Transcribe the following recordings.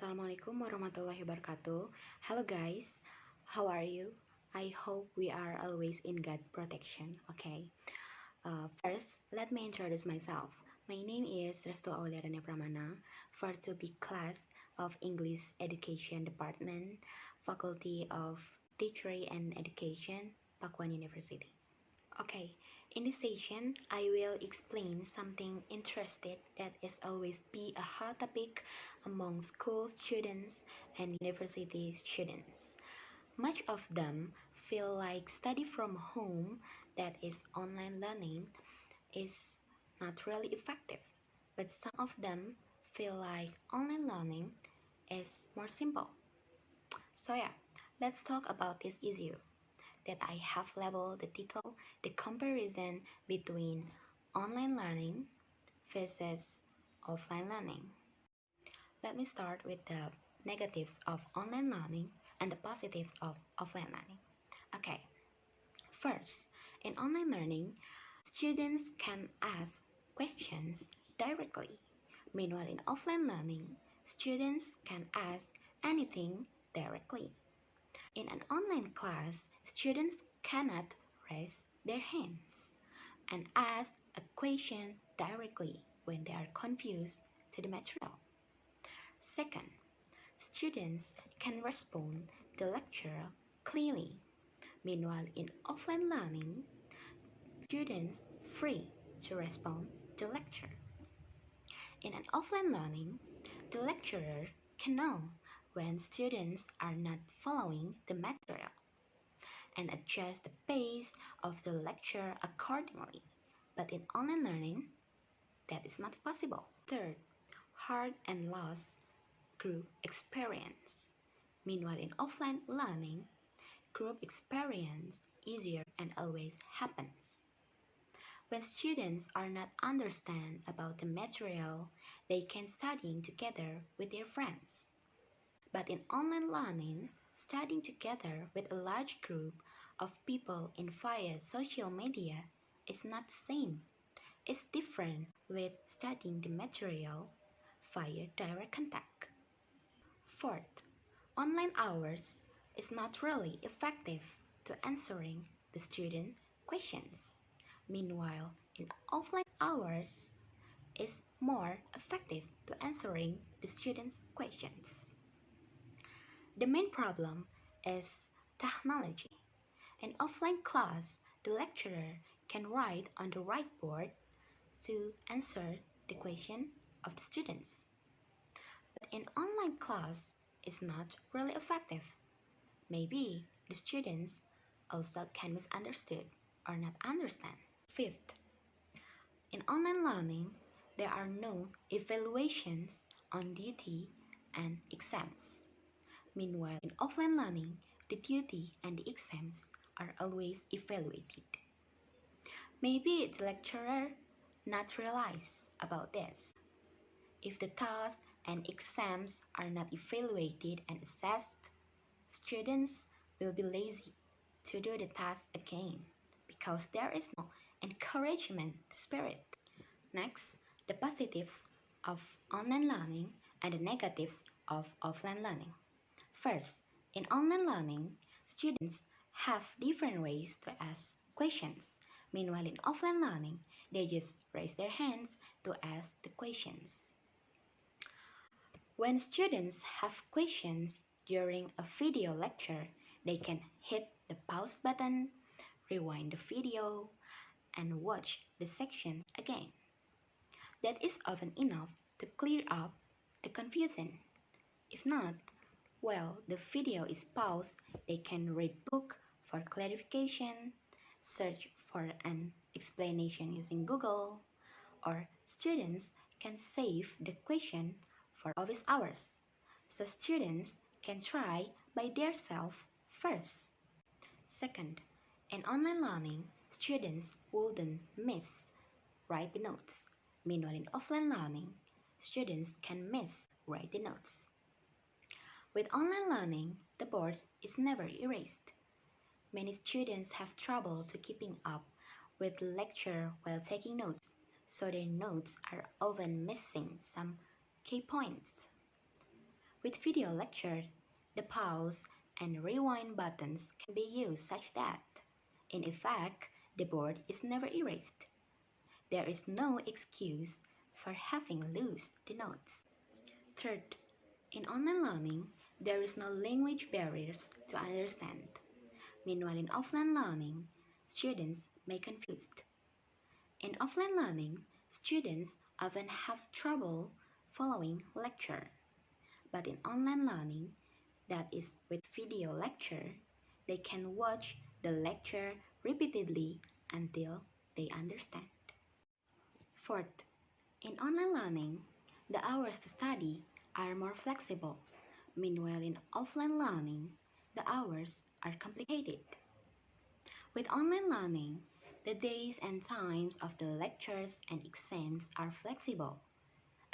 Assalamualaikum warahmatullahi wabarakatuh. Hello guys, how are you? I hope we are always in God protection. Okay. First, let me introduce myself. My name is Restu Aulia Rania Pramana, 4-2B class of English Education Department, Faculty of Teachery and Education, Pakuan University. Okay, in this session, I will explain something interesting that is always be a hot topic among school students and university students. Much of them feel like study from home, that is online learning, is not really effective. But some of them feel like online learning is more simple. So yeah, let's talk about this issue that I have labeled the title The Comparison Between Online Learning versus Offline Learning. Let me start with the negatives of online learning and the positives of offline learning. Okay, first, in online learning, students can ask questions directly. Meanwhile, in offline learning, students can ask anything directly. In an online class, students cannot raise their hands and ask a question directly when they are confused to the material. Second, students can respond to the lecture clearly. Meanwhile, in offline learning, students free to respond to lecture. In an offline learning, the lecturer can know when students are not following the material and adjust the pace of the lecture accordingly. But in online learning, that is not possible. Third, hard and lost group experience. Meanwhile, in offline learning, group experience easier and always happens. When students are not understand about the material, they can study together with their friends. But in online learning, studying together with a large group of people in via social media is not the same. It's different with studying the material via direct contact. Fourth, online hours is not really effective to answering the student questions. Meanwhile, in offline hours is more effective to answering the students' questions. The main problem is technology. In offline class, the lecturer can write on the whiteboard to answer the question of the students. But in online class, it's not really effective. Maybe the students also can misunderstood or not understand. Fifth, in online learning, there are no evaluations on duty and exams. Meanwhile, in offline learning, the duty and the exams are always evaluated. Maybe the lecturer not realize about this. If the tasks and exams are not evaluated and assessed, students will be lazy to do the task again because there is no encouragement to spirit. Next, the positives of online learning and the negatives of offline learning. First, in online learning, students have different ways to ask questions. Meanwhile, in offline learning, they just raise their hands to ask the questions. When students have questions during a video lecture, they can hit the pause button, rewind the video, and watch the sections again. That is often enough to clear up the confusion. If not, while the video is paused, they can read book for clarification, search for an explanation using Google, or students can save the question for office hours. So students can try by themselves first. Second, in online learning, students wouldn't miss write the notes. Meanwhile, in offline learning, students can miss write the notes. With online learning, the board is never erased. Many students have trouble to keeping up with the lecture while taking notes, so their notes are often missing some key points. With video lecture, the pause and rewind buttons can be used such that, in effect, the board is never erased. There is no excuse for having lost the notes. Third, in online learning, there is no language barriers to understand. Meanwhile, in offline learning, students may confused. In offline learning, students often have trouble following lecture. But in online learning, that is with video lecture, they can watch the lecture repeatedly until they understand. Fourth, in online learning, the hours to study are more flexible. Meanwhile, in offline learning, the hours are complicated. With online learning, the days and times of the lectures and exams are flexible,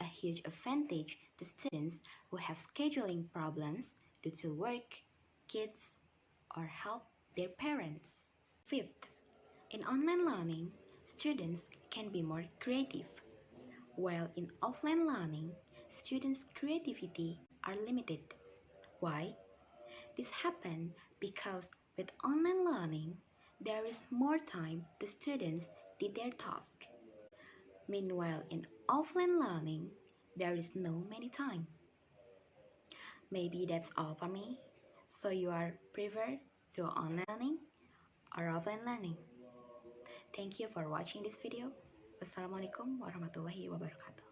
a huge advantage to students who have scheduling problems due to work, kids, or help their parents. Fifth, in online learning, students can be more creative, while in offline learning, students' creativity are limited. Why? This happens because with online learning, there is more time the students did their task. Meanwhile, in offline learning, there is no many time. Maybe that's all for me. So you are prefer to online learning or offline learning? Thank you for watching this video. Wassalamualaikum warahmatullahi wabarakatuh.